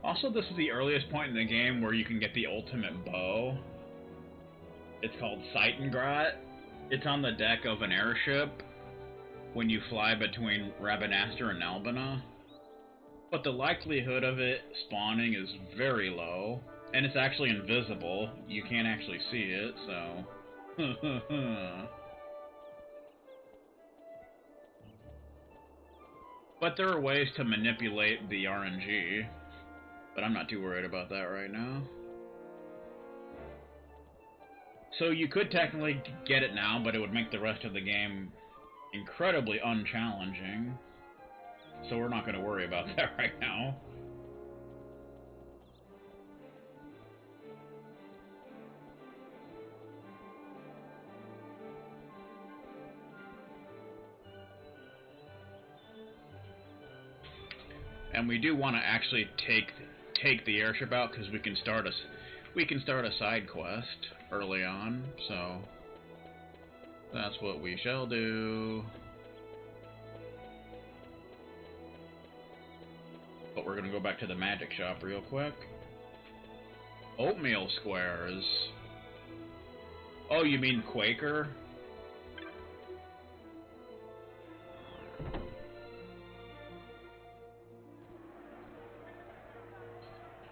Also, this is the earliest point in the game where you can get the ultimate bow. It's called Seitengrat. It's on the deck of an airship when you fly between Rabanastre and Albina. But the likelihood of it spawning is very low, and it's actually invisible. You can't actually see it, so... But there are ways to manipulate the RNG, but I'm not too worried about that right now. So you could technically get it now, but it would make the rest of the game incredibly unchallenging. So we're not going to worry about that right now. And we do want to actually take the airship out because we can start a side quest early on. So that's what we shall do. But we're gonna go back to the magic shop real quick. Oatmeal squares. Oh, you mean Quaker?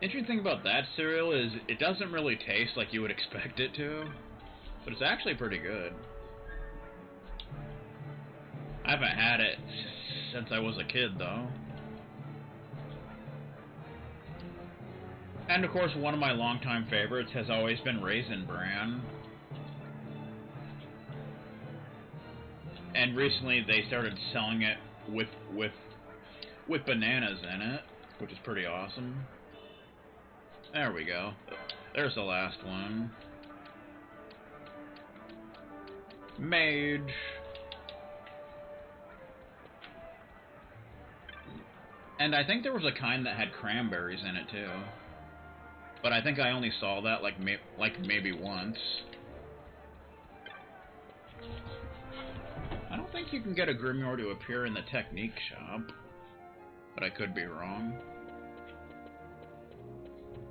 Interesting thing about that cereal is it doesn't really taste like you would expect it to, but it's actually pretty good. I haven't had it since I was a kid, though. And of course, one of my longtime favorites has always been Raisin Bran. And recently they started selling it with bananas in it, which is pretty awesome. There we go. There's the last one. Mage. And I think there was a kind that had cranberries in it too. But I think I only saw that like maybe once. I don't think you can get a grimoire to appear in the technique shop, but I could be wrong.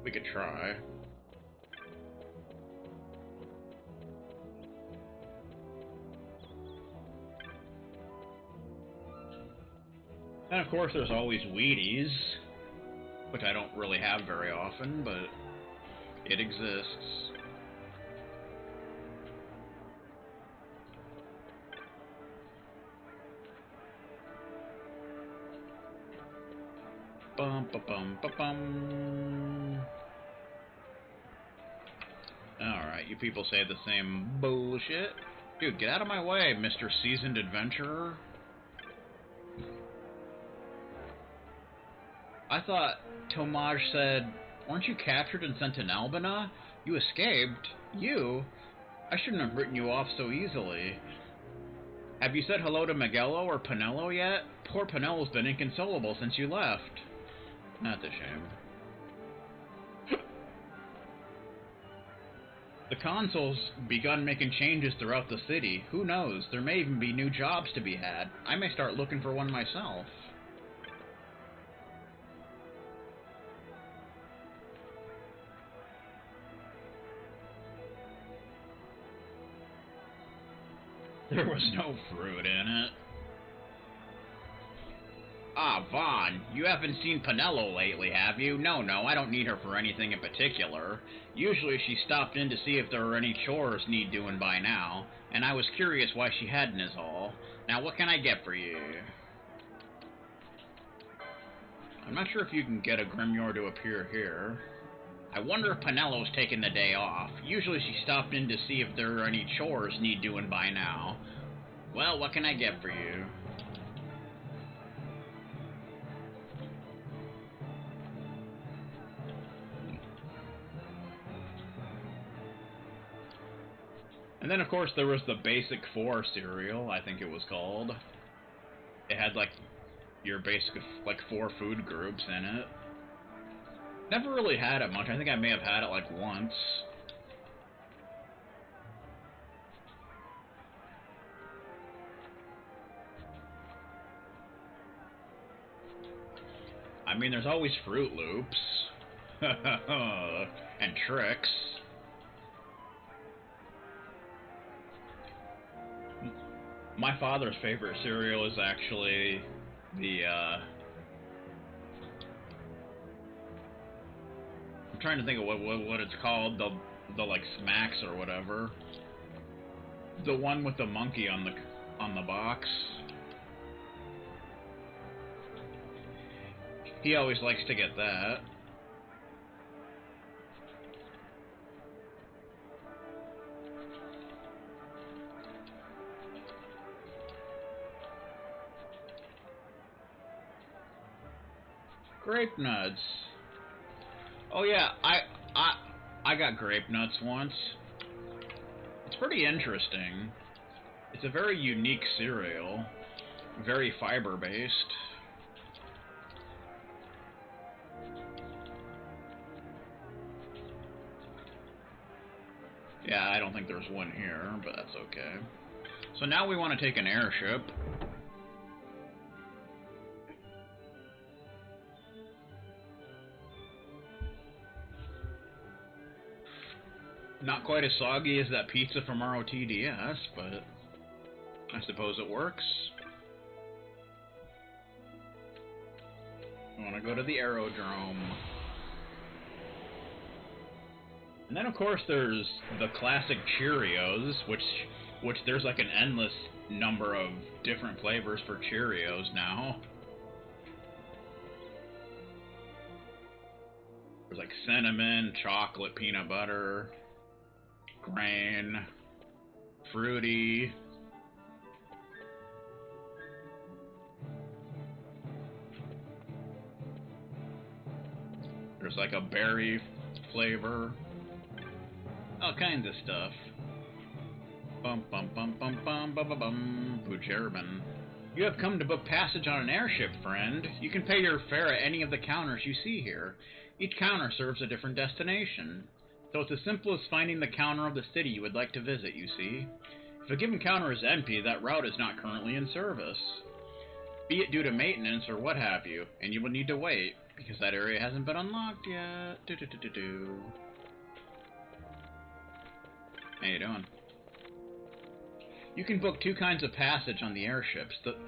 We could try. And of course there's always Wheaties, which I don't really have very often, but it exists. Bum ba bum ba bum. Alright, you people say the same bullshit. Dude, get out of my way, Mr. Seasoned Adventurer. I thought Tomaj said, weren't you captured and sent to Albina? You escaped? You? I shouldn't have written you off so easily. Have you said hello to Miguelo or Pinello yet? Poor Pinello's been inconsolable since you left. That's a shame. The consul's begun making changes throughout the city. Who knows? There may even be new jobs to be had. I may start looking for one myself. There was no fruit in it. Ah, Vaughn, you haven't seen Pinello lately, have you? No, I don't need her for anything in particular. Usually she stopped in to see if there were any chores need doing by now, and I was curious why she hadn't is all. Now what can I get for you? I'm not sure if you can get a grimoire to appear here. I wonder if Pinello's taking the day off. Usually she stopped in to see if there are any chores need doing by now. Well, what can I get for you? And then, of course, there was the Basic 4 cereal, I think it was called. It had, like, your basic, like, 4 food groups in it. Never really had it much. I think I may have had it, like, once. I mean, there's always Fruit Loops. And tricks. My father's favorite cereal is actually the, I'm trying to think of what it's called, the like Smacks or whatever. The one with the monkey on the box. He always likes to get that. Grape nuts. Oh yeah, I got grape nuts once. It's pretty interesting. It's a very unique cereal, very fiber-based. Yeah, I don't think there's one here, but that's okay. So now we want to take an airship. Not quite as soggy as that pizza from ROTDS, but I suppose it works. I want to go to the aerodrome. And then of course there's the classic Cheerios, which there's like an endless number of different flavors for Cheerios now. There's like cinnamon, chocolate, peanut butter, grain, fruity. There's like a berry flavor. All kinds of stuff. Bum bum bum bum bum bum bum bum. Bujerban. You have come to book passage on an airship, friend. You can pay your fare at any of the counters you see here. Each counter serves a different destination. So it's as simple as finding the counter of the city you would like to visit, you see. If a given counter is empty, that route is not currently in service. Be it due to maintenance or what have you, and you will need to wait, because that area hasn't been unlocked yet. How you doing? You can book two kinds of passage on the airships. The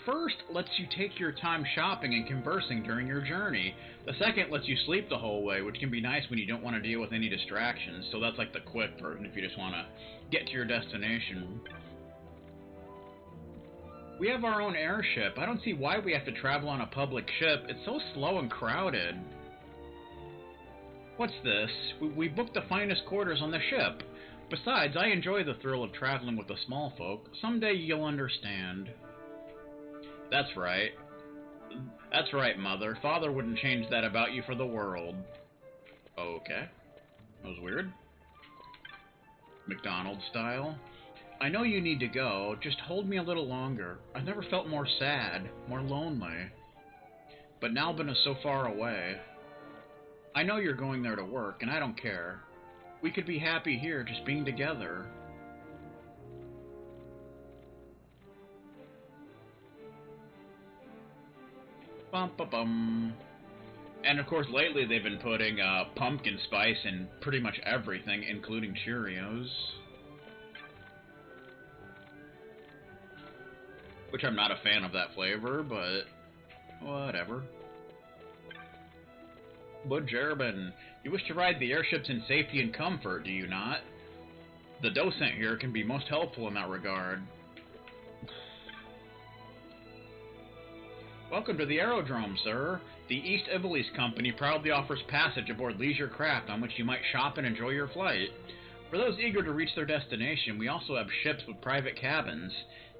first lets you take your time shopping and conversing during your journey. The second lets you sleep the whole way, which can be nice when you don't want to deal with any distractions. So that's like the quick version if you just want to get to your destination. We have our own airship. I don't see why we have to travel on a public ship. It's so slow and crowded. What's this? We booked the finest quarters on the ship. Besides, I enjoy the thrill of traveling with the small folk. Someday you'll understand. That's right. That's right, Mother. Father wouldn't change that about you for the world. Okay. That was weird. McDonald's style. I know you need to go. Just hold me a little longer. I've never felt more sad, more lonely. But Nalbin is so far away. I know you're going there to work, and I don't care. We could be happy here just being together. Bum ba bum. And of course, lately they've been putting pumpkin spice in pretty much everything, including Cheerios. Which I'm not a fan of that flavor, but whatever. Bujerban, you wish to ride the airships in safety and comfort, do you not? The docent here can be most helpful in that regard. Welcome to the aerodrome, sir. The East Ivalice Company proudly offers passage aboard leisure craft on which you might shop and enjoy your flight. For those eager to reach their destination, we also have ships with private cabins,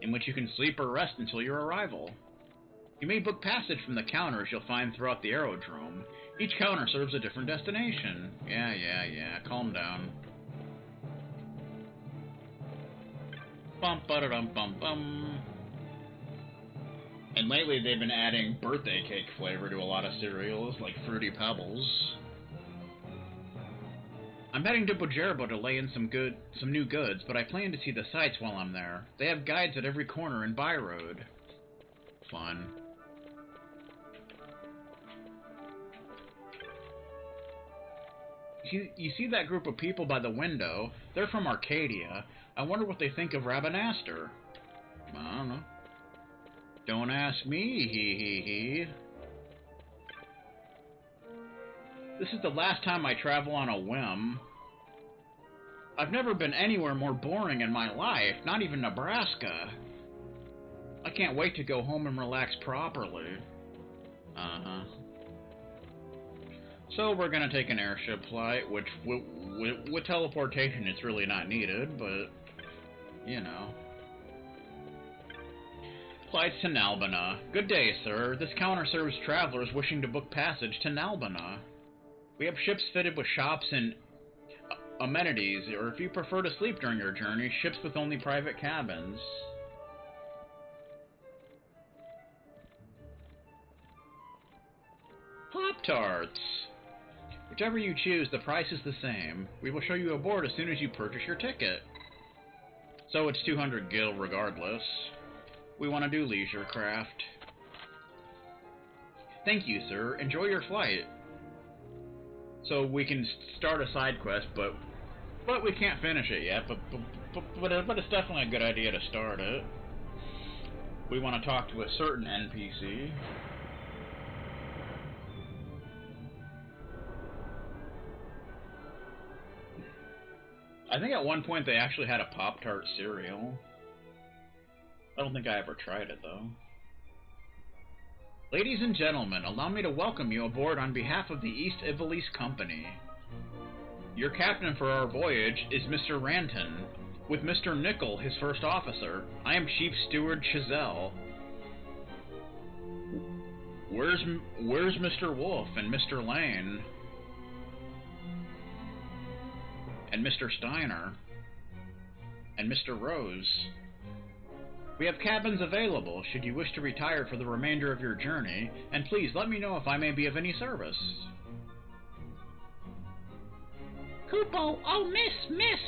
in which you can sleep or rest until your arrival. You may book passage from the counters you'll find throughout the aerodrome. Each counter serves a different destination. Yeah, calm down. Bum ba da dum bum bum. And lately they've been adding birthday cake flavor to a lot of cereals, like Fruity Pebbles. I'm heading to Bujerba to lay in some new goods, but I plan to see the sights while I'm there. They have guides at every corner and by road. Fun. You see that group of people by the window? They're from Arcadia. I wonder what they think of Rabanastre. I don't know. Don't ask me, hee. This is the last time I travel on a whim. I've never been anywhere more boring in my life, not even Nebraska. I can't wait to go home and relax properly. So we're gonna take an airship flight, which with teleportation it's really not needed, but, you know. Flights to Nalbina. Good day, sir. This counter serves travelers wishing to book passage to Nalbina. We have ships fitted with shops and amenities, or if you prefer to sleep during your journey, ships with only private cabins. Pop-Tarts! Whichever you choose, the price is the same. We will show you aboard as soon as you purchase your ticket. So it's 200 gil regardless. We want to do leisure craft. Thank you, sir. Enjoy your flight. So we can start a side quest, but we can't finish it yet. But it's definitely a good idea to start it. We want to talk to a certain NPC. I think at one point they actually had a Pop-Tart cereal. I don't think I ever tried it, though. Ladies and gentlemen, allow me to welcome you aboard on behalf of the East Ivalice Company. Your captain for our voyage is Mr. Ranton, with Mr. Nickel, his first officer. I am Chief Steward Chazelle. Where's Mr. Wolf and Mr. Lane? And Mr. Steiner? And Mr. Rose? We have cabins available should you wish to retire for the remainder of your journey, and please let me know if I may be of any service. Kupo, oh miss!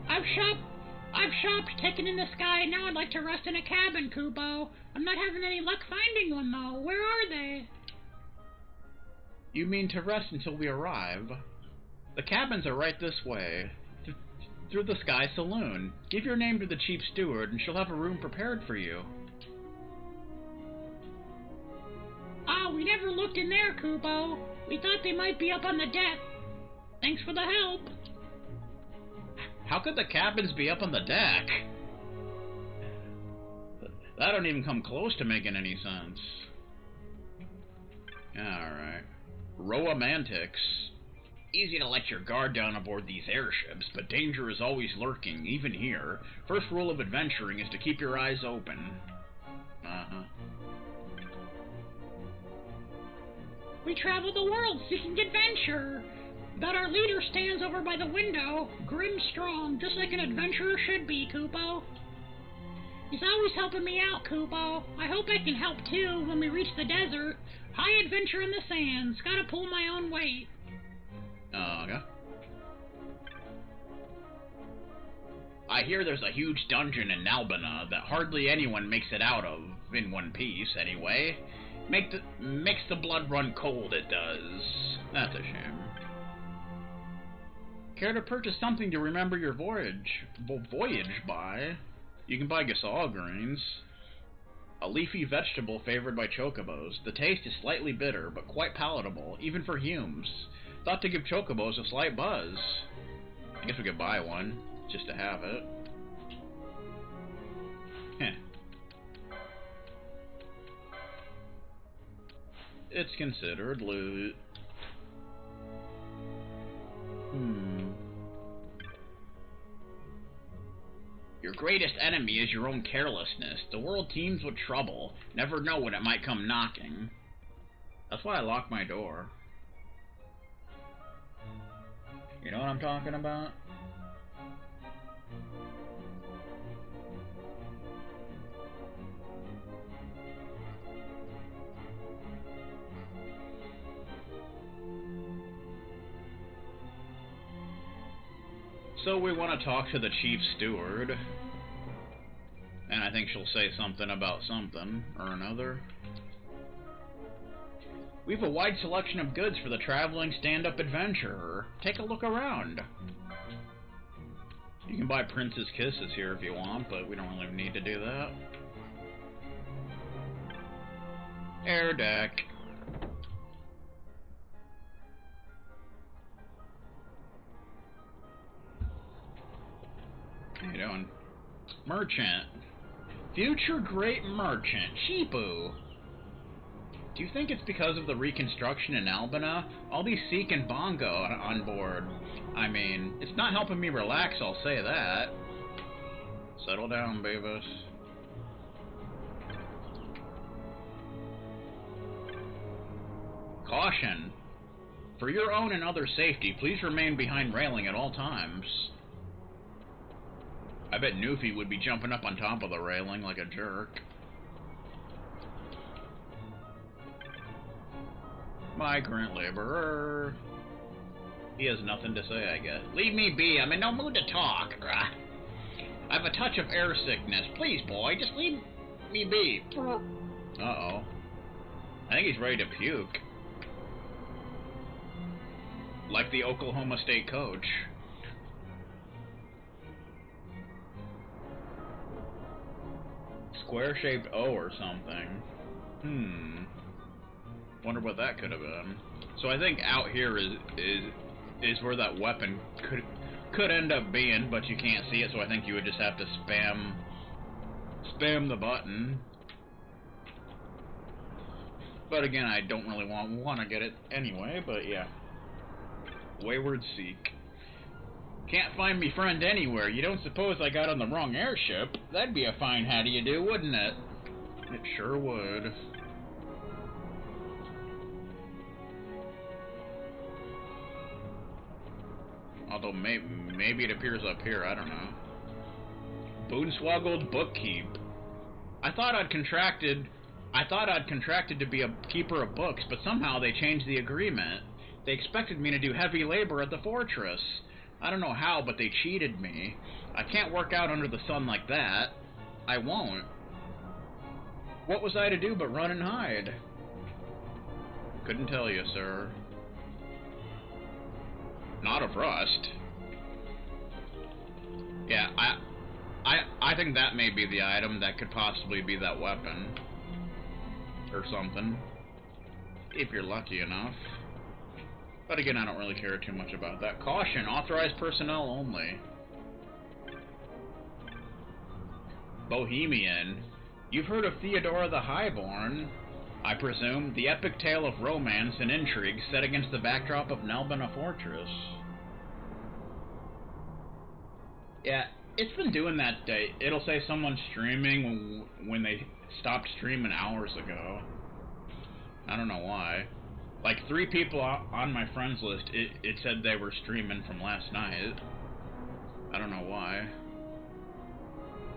I've shopped, taken in the sky, now I'd like to rest in a cabin, Kupo. I'm not having any luck finding one, though. Where are they? You mean to rest until we arrive? The cabins are right this way. Through the Sky Saloon. Give your name to the Chief Steward, and she'll have a room prepared for you. Ah, we never looked in there, Kupo. We thought they might be up on the deck. Thanks for the help. How could the cabins be up on the deck? That don't even come close to making any sense. Alright. Antics. Easy to let your guard down aboard these airships, but danger is always lurking, even here. First rule of adventuring is to keep your eyes open. We travel the world seeking adventure. But our leader stands over by the window, grim strong, just like an adventurer should be, Kupo. He's always helping me out, Kupo. I hope I can help too when we reach the desert. High adventure in the sands. Gotta pull my own weight. Okay. I hear there's a huge dungeon in Nalbina that hardly anyone makes it out of, in one piece, anyway. Makes the blood run cold, it does. That's a shame. Care to purchase something to remember your voyage by? You can buy gasol grains. A leafy vegetable favored by chocobos. The taste is slightly bitter, but quite palatable, even for Humes. Thought to give chocobos a slight buzz. I guess we could buy one, just to have it. Heh. It's considered loot. Your greatest enemy is your own carelessness. The world teems with trouble. Never know when it might come knocking. That's why I lock my door. You know what I'm talking about? So we want to talk to the Chief Steward. And I think she'll say something about something or another. We have a wide selection of goods for the traveling stand-up adventurer. Take a look around. You can buy Princess Kisses here if you want, but we don't really need to do that. Air deck. How you doing? Merchant. Future great merchant. Sheepu. Do you think it's because of the reconstruction in Albina? All these Seek and Bongo on board. I mean, it's not helping me relax, I'll say that. Settle down, Beavis. Caution. For your own and other safety, please remain behind railing at all times. I bet Newfie would be jumping up on top of the railing like a jerk. Migrant laborer. He has nothing to say, I guess. Leave me be. I'm in no mood to talk. I have a touch of air sickness. Please, boy, just leave me be. Uh-oh. I think he's ready to puke. Like the Oklahoma State coach. Square-shaped O or something. Wonder what that could have been. So I think out here is where that weapon could end up being, but you can't see it, so I think you would just have to spam the button. But again, I don't really want to get it anyway, but yeah. Wayward Seek. Can't find me friend anywhere. You don't suppose I got on the wrong airship? That'd be a fine how do you do, wouldn't it? It sure would. Although maybe it appears up here, I don't know. Boonswoggled Bookkeep. I thought I'd contracted to be a keeper of books, but somehow they changed the agreement. They expected me to do heavy labor at the fortress. I don't know how, but they cheated me. I can't work out under the sun like that. I won't. What was I to do but run and hide? Couldn't tell you, sir. Not of rust. Yeah, I think that may be the item that could possibly be that weapon. Or something. If you're lucky enough. But again, I don't really care too much about that. Caution, authorized personnel only. Bohemian. You've heard of Theodora the Highborn, I presume, the epic tale of romance and intrigue set against the backdrop of Nelbina Fortress. Yeah, it's been doing that day. It'll say someone's streaming when they stopped streaming hours ago. I don't know why. Like 3 people on my friends list, it said they were streaming from last night. I don't know why.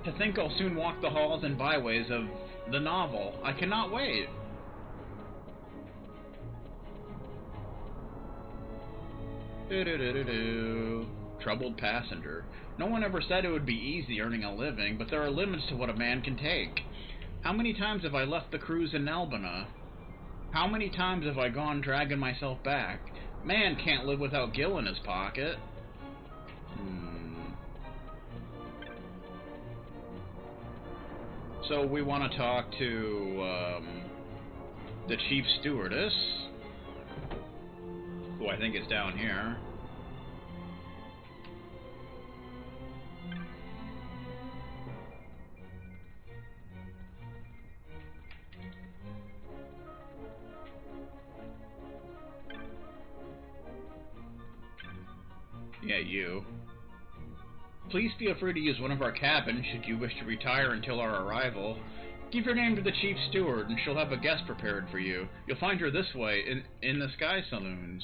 To think I'll soon walk the halls and byways of the novel. I cannot wait. Troubled passenger. No one ever said it would be easy earning a living, but there are limits to what a man can take. How many times have I left the cruise in Albina? How many times have I gone dragging myself back? Man can't live without Gil in his pocket. So we want to talk to the chief stewardess, who I think is down here. Yeah, you. Please feel free to use one of our cabins should you wish to retire until our arrival. Give your name to the chief steward and she'll have a guest prepared for you. You'll find her this way, in the Sky Saloons.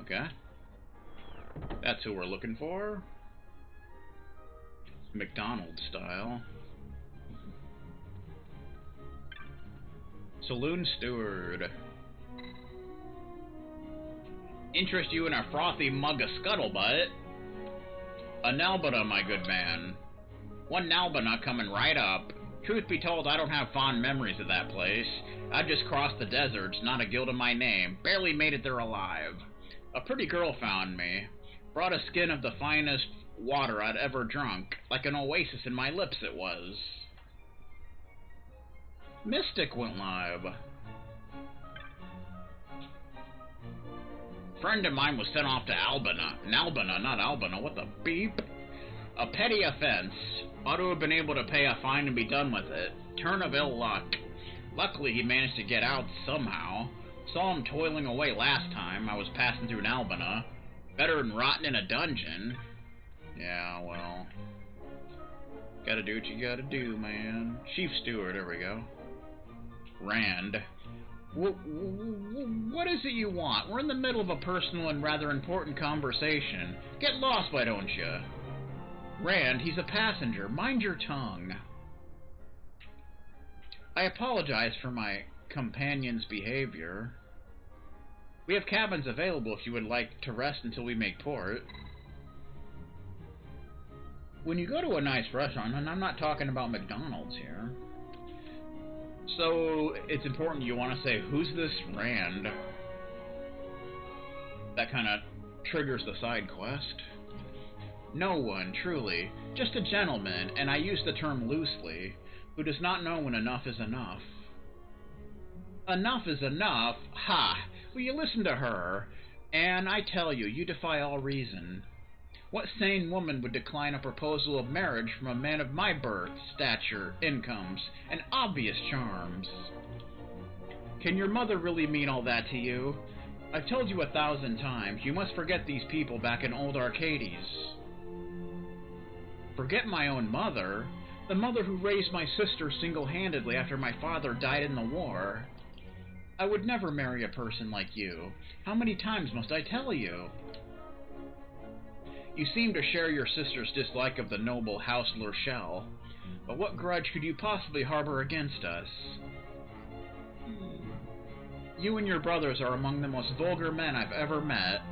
Okay. That's who we're looking for. McDonald's style. Saloon steward. Interest you in a frothy mug of scuttlebutt? A Nalbina, my good man. One Nalbina coming right up. Truth be told, I don't have fond memories of that place. I just crossed the deserts, not a guild in my name, barely made it there alive. A pretty girl found me, brought a skin of the finest water I'd ever drunk, like an oasis in my lips it was. Mystic went live. Friend of mine was sent off to Albina, not Albina, what the beep? A petty offense. Ought to have been able to pay a fine and be done with it. Turn of ill luck. Luckily he managed to get out somehow. Saw him toiling away last time I was passing through Albina. Better than rotting in a dungeon. Yeah, well, gotta do what you gotta do, man. Chief Steward, there we go. Rand. What is it you want? We're in the middle of a personal and rather important conversation. Get lost, why don't you? Rand, he's a passenger. Mind your tongue. I apologize for my companion's behavior. We have cabins available if you would like to rest until we make port. When you go to a nice restaurant, and I'm not talking about McDonald's here, so it's important you want to say, who's this Rand? That kind of triggers the side quest. No one, truly. Just a gentleman, and I use the term loosely, who does not know when enough is enough. Enough is enough? Ha! Will you listen to her? And I tell you, you defy all reason. What sane woman would decline a proposal of marriage from a man of my birth, stature, incomes, and obvious charms? Can your mother really mean all that to you? I've told you 1,000 times, you must forget these people back in old Arcades. Forget my own mother? The mother who raised my sister single-handedly after my father died in the war. I would never marry a person like you. How many times must I tell you? You seem to share your sister's dislike of the noble House Lurchel, but what grudge could you possibly harbor against us? You and your brothers are among the most vulgar men I've ever met,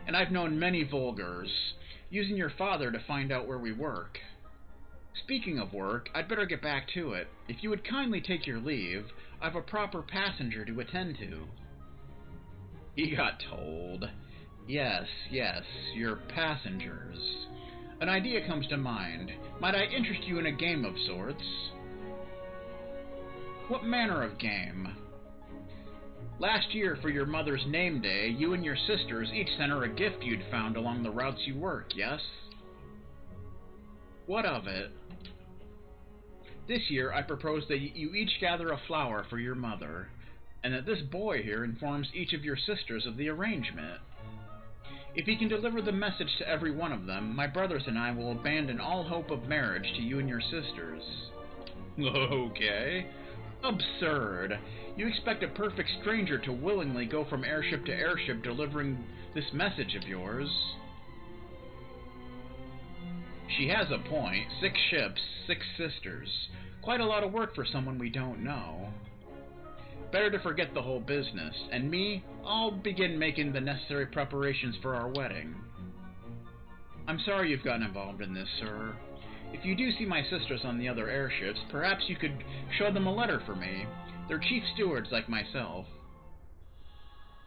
and I've known many vulgars, using your father to find out where we work. Speaking of work, I'd better get back to it. If you would kindly take your leave, I've a proper passenger to attend to. He got told. Yes, your passengers. An idea comes to mind. Might I interest you in a game of sorts? What manner of game? Last year, for your mother's name day, you and your sisters each sent her a gift you'd found along the routes you work, yes? What of it? This year, I propose that you each gather a flower for your mother, and that this boy here informs each of your sisters of the arrangement. If he can deliver the message to every one of them, my brothers and I will abandon all hope of marriage to you and your sisters. Okay. Absurd. You expect a perfect stranger to willingly go from airship to airship delivering this message of yours. She has a point. 6 ships, 6 sisters. Quite a lot of work for someone we don't know. Better to forget the whole business, and me, I'll begin making the necessary preparations for our wedding. I'm sorry you've gotten involved in this, sir. If you do see my sisters on the other airships, perhaps you could show them a letter for me. They're chief stewards like myself.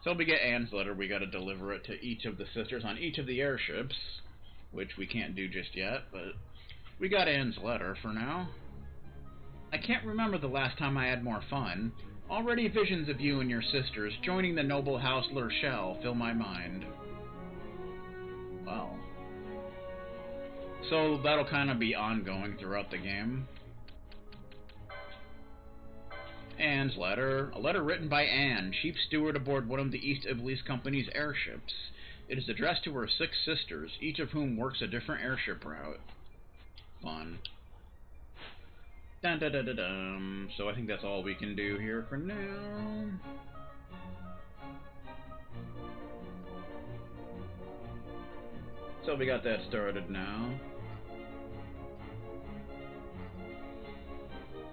So we get Anne's letter, we gotta deliver it to each of the sisters on each of the airships, which we can't do just yet, but we got Anne's letter for now. I can't remember the last time I had more fun. Already visions of you and your sisters joining the noble House Lurchel fill my mind. Well. So that'll kind of be ongoing throughout the game. Anne's letter. A letter written by Anne, chief steward aboard one of the East Iblis Company's airships. It is addressed to her 6 sisters, each of whom works a different airship route. Fun. Dun, dun, dun, dun, dun. So I think that's all we can do here for now. So we got that started now.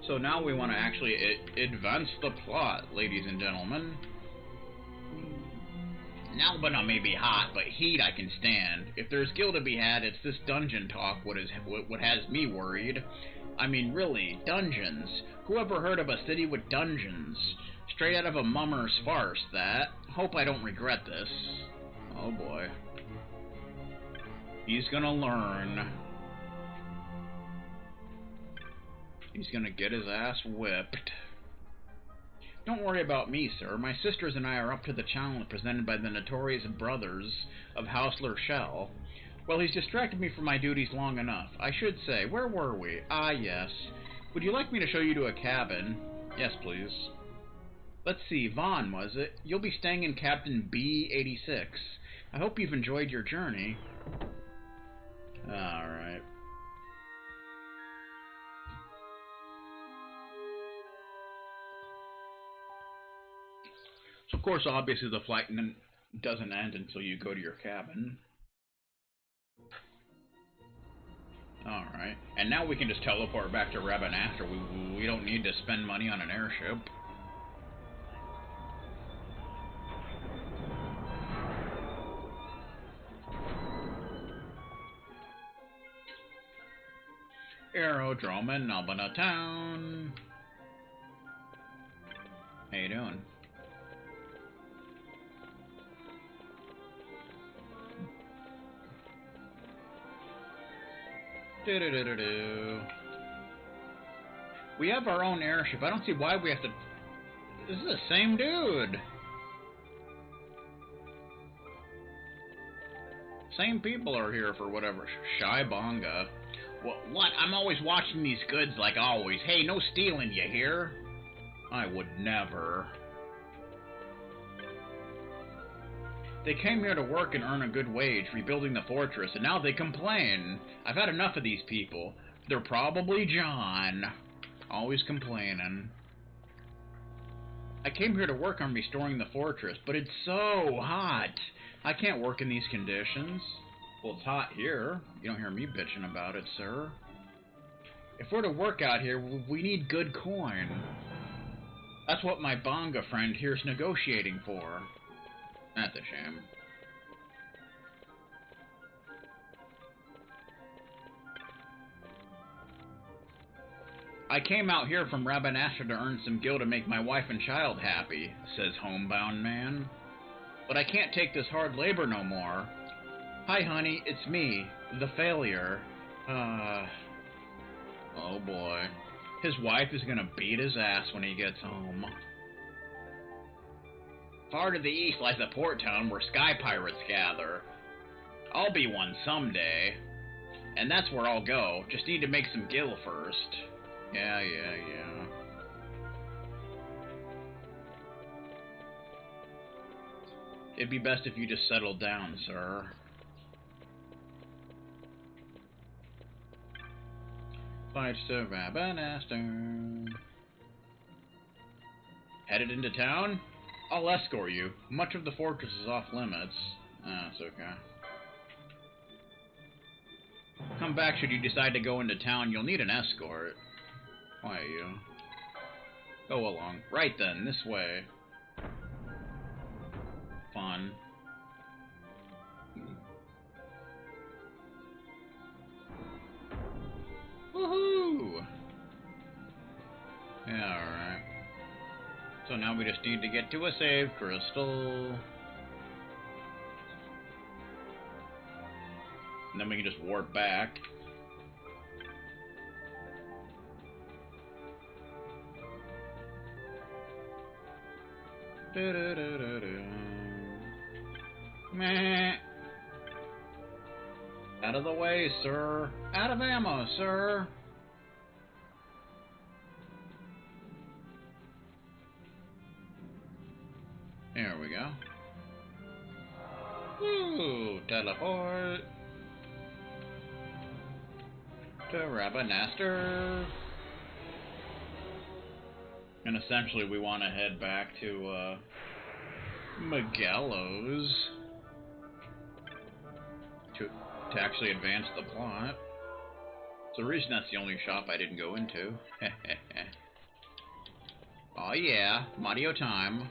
So now we want to actually advance the plot, ladies and gentlemen. Albina may be hot, but heat I can stand. If there's skill to be had, it's this dungeon talk what has me worried. I mean, really, dungeons. Who ever heard of a city with dungeons? Straight out of a mummer's farce, that. Hope I don't regret this. Oh boy. He's gonna learn. He's gonna get his ass whipped. Don't worry about me, sir. My sisters and I are up to the challenge presented by the notorious brothers of Hausler Shell. Well, he's distracted me from my duties long enough. I should say, where were we? Ah, yes. Would you like me to show you to a cabin? Yes, please. Let's see, Vaughn, was it? You'll be staying in Captain B-86. I hope you've enjoyed your journey. Alright. So, of course, obviously the flight doesn't end until you go to your cabin. Alright. And now we can just teleport back to Rabanastre. We don't need to spend money on an airship. Aerodrome in Albana Town. How you doing? We have our own airship. I don't see why we have to... This is the same dude. Same people are here for whatever. Shy Bonga. What? I'm always watching these goods like always. Hey, no stealing, you hear? I would never. They came here to work and earn a good wage, rebuilding the fortress, and now they complain. I've had enough of these people. They're probably John. Always complaining. I came here to work on restoring the fortress, but it's so hot. I can't work in these conditions. Well, it's hot here. You don't hear me bitching about it, sir. If we're to work out here, we need good coin. That's what my Bonga friend here's negotiating for. That's a shame. I came out here from Rabanastre to earn some gil to make my wife and child happy, says homebound man. But I can't take this hard labor no more. Hi, honey, it's me, the failure. Oh boy. His wife is gonna beat his ass when he gets home. Far to the east lies a port town where sky pirates gather. I'll be one someday. And that's where I'll go. Just need to make some gil first. Yeah. It'd be best if you just settled down, sir. Fight to Rabanastre. Headed into town? I'll escort you. Much of the fortress is off limits. That's okay. Come back should you decide to go into town. You'll need an escort. Why you? Go along. Right then, this way. Fun. Woohoo! Yeah, alright. So now we just need to get to a save crystal. And then we can just warp back. Meh. Out of the way, sir. Out of ammo, sir. There we go. Woo! Teleport to Rabanastre. And essentially we want to head back to Magello's to actually advance the plot. It's the reason that's the only shop I didn't go into. Oh yeah, Mario time.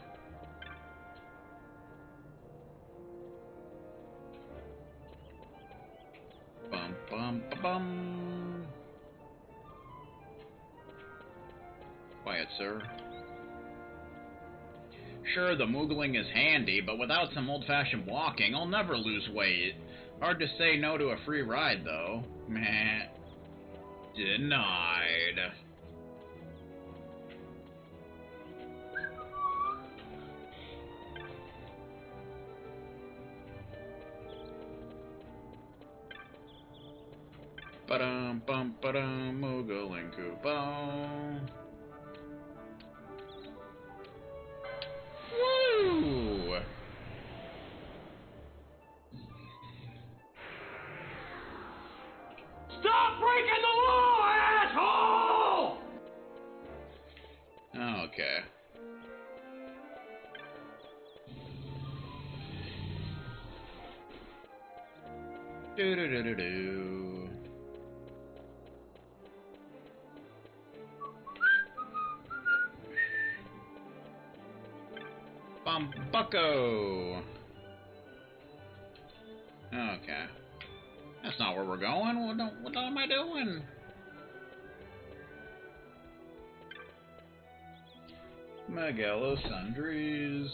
Bum bum ba bum. Quiet, sir. Sure, the Moogling is handy, but without some old-fashioned walking, I'll never lose weight. Hard to say no to a free ride, though. Meh. Denied. Ba-dum, bum, ba-dum, Moogling Koopa. Woo! Stop breaking the law, asshole! Okay. Do-do-do-do-do. Bucko. Okay. That's not where we're going. What am I doing? Magello Sundries.